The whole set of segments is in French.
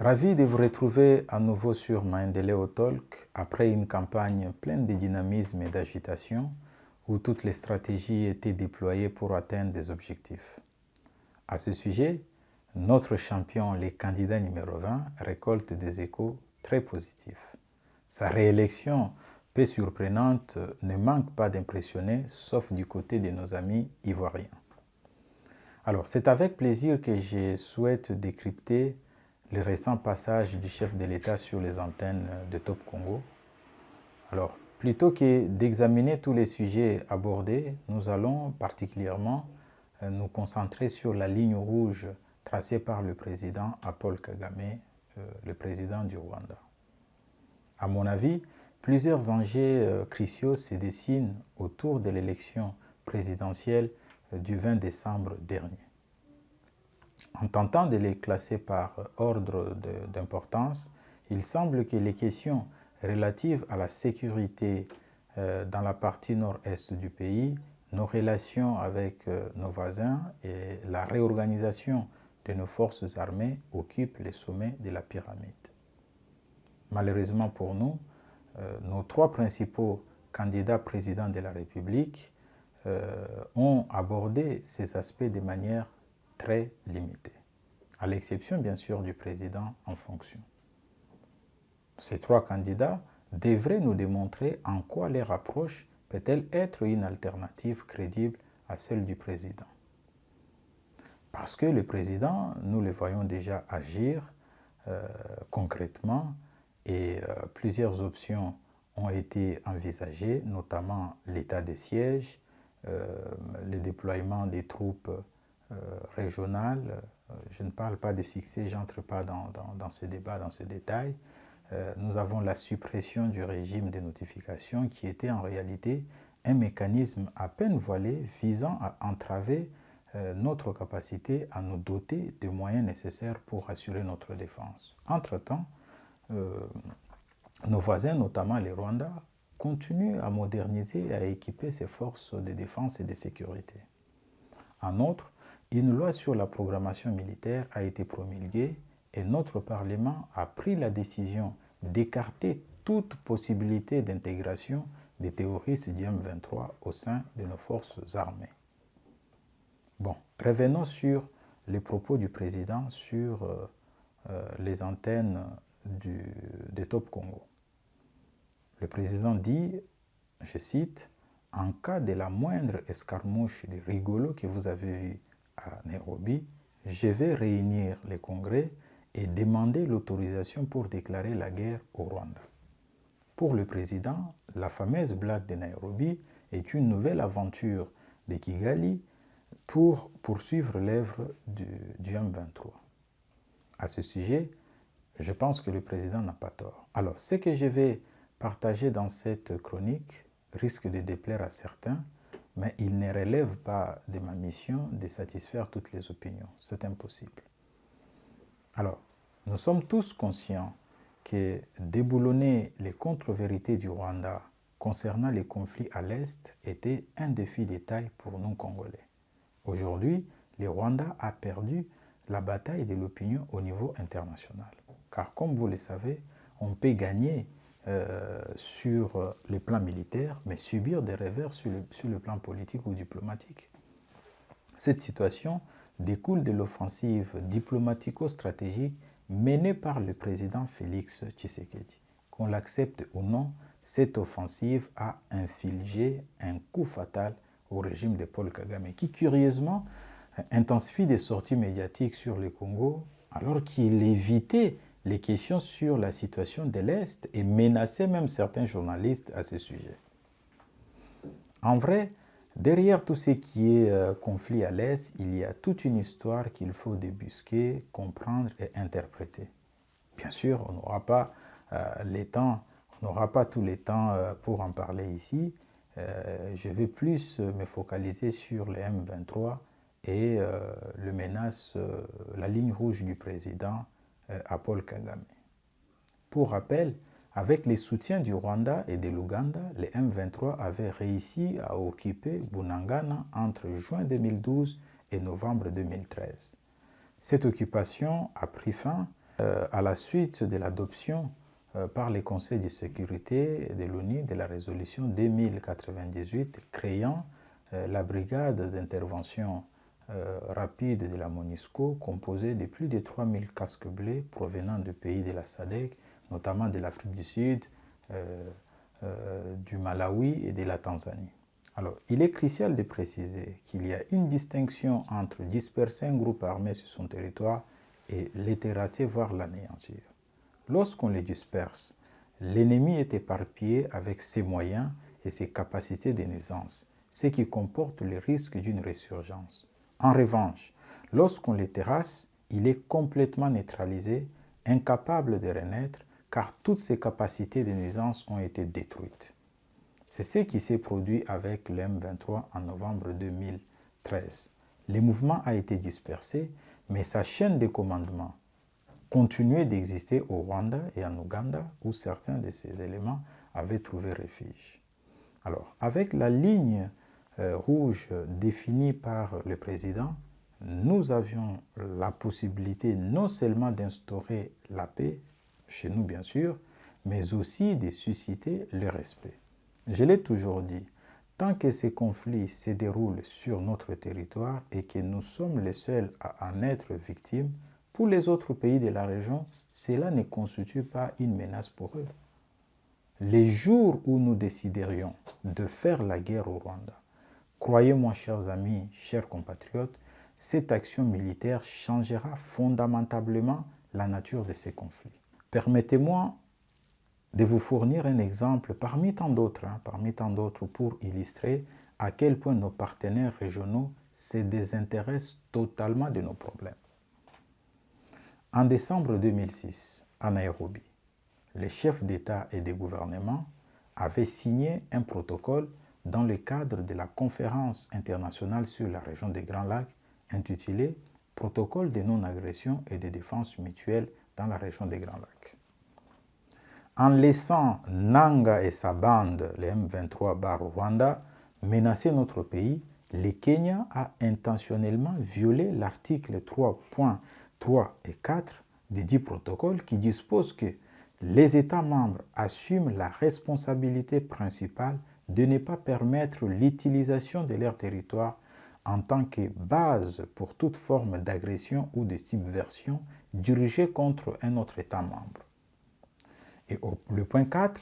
Ravi de vous retrouver à nouveau sur Maendeleo Talk après une campagne pleine de dynamisme et d'agitation où toutes les stratégies étaient déployées pour atteindre des objectifs. À ce sujet, notre champion, le candidat numéro 20, récolte des échos très positifs. Sa réélection, peu surprenante, ne manque pas d'impressionner, sauf du côté de nos amis ivoiriens. Alors, c'est avec plaisir que je souhaite décrypter le récent passage du chef de l'État sur les antennes de Top Congo. Alors, plutôt que d'examiner tous les sujets abordés, nous allons particulièrement nous concentrer sur la ligne rouge tracée par le président Paul Kagame, le président du Rwanda. À mon avis, plusieurs enjeux cruciaux se dessinent autour de l'élection présidentielle du 20 décembre dernier. En tentant de les classer par ordre d'importance, il semble que les questions relatives à la sécurité dans la partie nord-est du pays, nos relations avec nos voisins et la réorganisation de nos forces armées occupent le sommet de la pyramide. Malheureusement pour nous, nos trois principaux candidats présidents de la République ont abordé ces aspects de manière très limitée, à l'exception bien sûr du président en fonction. Ces trois candidats devraient nous démontrer en quoi leur approche peut-elle être une alternative crédible à celle du président. Parce que le président, nous le voyons déjà agir concrètement et plusieurs options ont été envisagées, notamment l'état des sièges, le déploiement des troupes régionales. Je ne parle pas de succès, je n'entre pas dans ce débat, dans ce détail. Nous avons la suppression du régime de notification qui était en réalité un mécanisme à peine voilé visant à entraver notre capacité à nous doter des moyens nécessaires pour assurer notre défense. Entre-temps, nos voisins, notamment les Rwandais, continuent à moderniser et à équiper ses forces de défense et de sécurité. En outre, une loi sur la programmation militaire a été promulguée et notre Parlement a pris la décision d'écarter toute possibilité d'intégration des terroristes du M23 au sein de nos forces armées. Bon, revenons sur les propos du président sur les antennes de Top Congo. Le président dit, je cite, « En cas de la moindre escarmouche de rigolo que vous avez vu à Nairobi, je vais réunir les congrès et demander l'autorisation pour déclarer la guerre au Rwanda. » Pour le président, la fameuse blague de Nairobi est une nouvelle aventure de Kigali pour poursuivre l'œuvre du M23. À ce sujet, je pense que le président n'a pas tort. Alors, ce que je vais partager dans cette chronique risque de déplaire à certains, mais il ne relève pas de ma mission de satisfaire toutes les opinions. C'est impossible. Alors, nous sommes tous conscients que déboulonner les contre-vérités du Rwanda concernant les conflits à l'Est était un défi de taille pour nous Congolais. Aujourd'hui, le Rwanda a perdu la bataille de l'opinion au niveau international. Car comme vous le savez, on peut gagner sur le plan militaire, mais subir des revers sur le plan politique ou diplomatique. Cette situation découle de l'offensive diplomatico-stratégique menée par le président Félix Tshisekedi. Qu'on l'accepte ou non, cette offensive a infligé un coup fatal au régime de Paul Kagame, qui curieusement intensifie des sorties médiatiques sur le Congo, alors qu'il évitait les questions sur la situation de l'Est et menaçait même certains journalistes à ce sujet. En vrai, derrière tout ce qui est conflit à l'Est, il y a toute une histoire qu'il faut débusquer, comprendre et interpréter. Bien sûr, on n'aura pas tous les temps pour en parler ici. Je vais plus me focaliser sur le M23 et la ligne rouge du président Paul Kagame. Pour rappel, avec les soutiens du Rwanda et de l'Ouganda, les M23 avaient réussi à occuper Bunagana entre juin 2012 et novembre 2013. Cette occupation a pris fin À la suite de l'adoption par les conseils de sécurité de l'ONU de la résolution 2098 créant la brigade d'intervention rapide de la MONUSCO composée de plus de 3000 casques bleus provenant de pays de la SADC, notamment de l'Afrique du Sud, du Malawi et de la Tanzanie. Alors, il est crucial de préciser qu'il y a une distinction entre disperser un groupe armé sur son territoire et les terrasser, voire l'anéantir. Lorsqu'on les disperse, l'ennemi est éparpillé avec ses moyens et ses capacités de nuisance, ce qui comporte le risque d'une résurgence. En revanche, lorsqu'on les terrasse, il est complètement neutralisé, incapable de renaître, car toutes ses capacités de nuisance ont été détruites. C'est ce qui s'est produit avec le M23 en novembre 2013. Le mouvement a été dispersé, mais sa chaîne de commandement continuait d'exister au Rwanda et en Ouganda, où certains de ces éléments avaient trouvé refuge. Alors, avec la ligne rouge définie par le président, nous avions la possibilité non seulement d'instaurer la paix, chez nous bien sûr, mais aussi de susciter le respect. Je l'ai toujours dit, tant que ces conflits se déroulent sur notre territoire et que nous sommes les seuls à en être victimes, pour les autres pays de la région, cela ne constitue pas une menace pour eux. Les jours où nous déciderions de faire la guerre au Rwanda, croyez-moi, chers amis, chers compatriotes, cette action militaire changera fondamentalement la nature de ces conflits. Permettez-moi de vous fournir un exemple parmi tant d'autres pour illustrer à quel point nos partenaires régionaux se désintéressent totalement de nos problèmes. En décembre 2006, à Nairobi, les chefs d'État et de gouvernement avaient signé un protocole dans le cadre de la conférence internationale sur la région des Grands Lacs intitulé « Protocole de non-agression et de défense mutuelle dans la région des Grands Lacs ». En laissant Nanga et sa bande, les M23 Rwanda, menacer notre pays, le Kenya a intentionnellement violé l'article 3.3 et 4 du dit protocole qui dispose que les États membres assument la responsabilité principale de ne pas permettre l'utilisation de leur territoire en tant que base pour toute forme d'agression ou de subversion dirigée contre un autre État membre. Et le point 4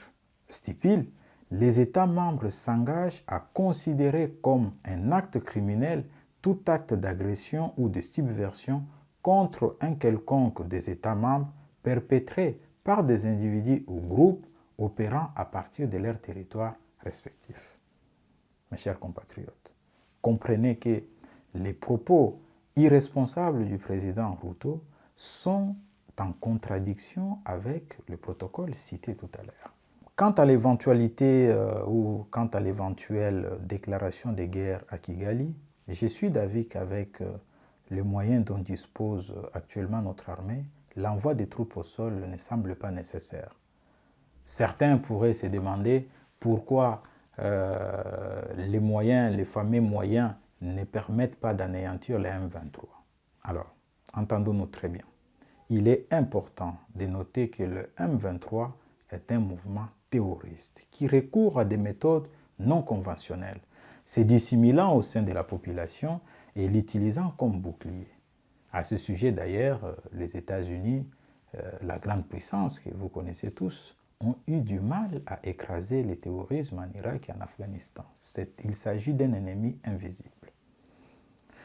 stipule « Les États membres s'engagent à considérer comme un acte criminel tout acte d'agression ou de subversion contre un quelconque des États membres perpétré par des individus ou groupes opérant à partir de leur territoire respectif. » Mes chers compatriotes, comprenez que les propos irresponsables du président Ruto sont en contradiction avec le protocole cité tout à l'heure. Quant à l'éventualité ou quant à l'éventuelle déclaration de guerre à Kigali, je suis d'avis qu'avec les moyens dont dispose actuellement notre armée, l'envoi des troupes au sol ne semble pas nécessaire. Certains pourraient se demander pourquoi les fameux moyens ne permettent pas d'anéantir les M23. Alors, entendons-nous très bien. Il est important de noter que le M23 est un mouvement terroriste qui recourt à des méthodes non conventionnelles, se dissimulant au sein de la population et l'utilisant comme bouclier. À ce sujet d'ailleurs, les États-Unis, la grande puissance que vous connaissez tous, ont eu du mal à écraser le terrorisme en Irak et en Afghanistan. Il s'agit d'un ennemi invisible.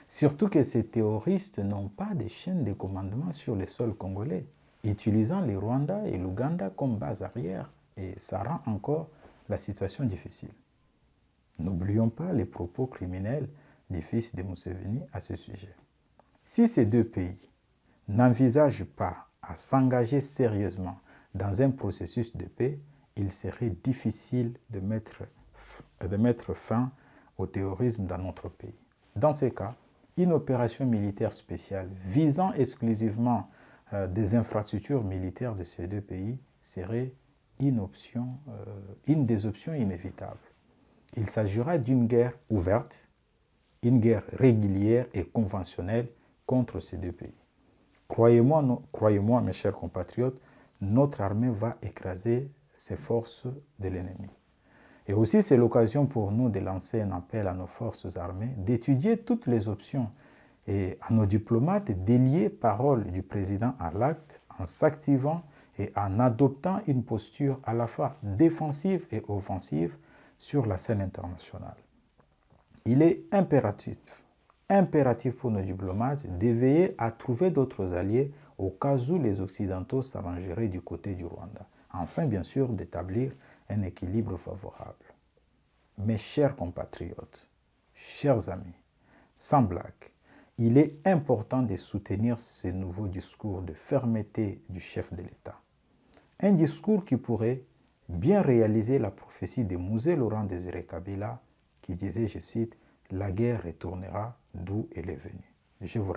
Surtout que ces terroristes n'ont pas de chaîne de commandement sur le sol congolais, utilisant le Rwanda et l'Ouganda comme base arrière, et ça rend encore la situation difficile. N'oublions pas les propos criminels du fils de Museveni à ce sujet. Si ces deux pays n'envisagent pas à s'engager sérieusement dans un processus de paix, il serait difficile de mettre fin au terrorisme dans notre pays. Dans ces cas, une opération militaire spéciale visant exclusivement des infrastructures militaires de ces deux pays serait une des options inévitables. Il s'agira d'une guerre ouverte, une guerre régulière et conventionnelle contre ces deux pays. Croyez-moi, mes chers compatriotes, notre armée va écraser ces forces de l'ennemi. Et aussi, c'est l'occasion pour nous de lancer un appel à nos forces armées, d'étudier toutes les options et à nos diplomates d'élier parole du président à l'acte en s'activant et en adoptant une posture à la fois défensive et offensive sur la scène internationale. Il est impératif pour nos diplomates d'éveiller à trouver d'autres alliés au cas où les Occidentaux s'arrangeraient du côté du Rwanda. Enfin, bien sûr, d'établir un équilibre favorable. Mes chers compatriotes, chers amis, sans blague, il est important de soutenir ce nouveau discours de fermeté du chef de l'État. Un discours qui pourrait bien réaliser la prophétie de Mzee Laurent Désiré Kabila qui disait, je cite, « La guerre retournera d'où elle est venue ». Je vous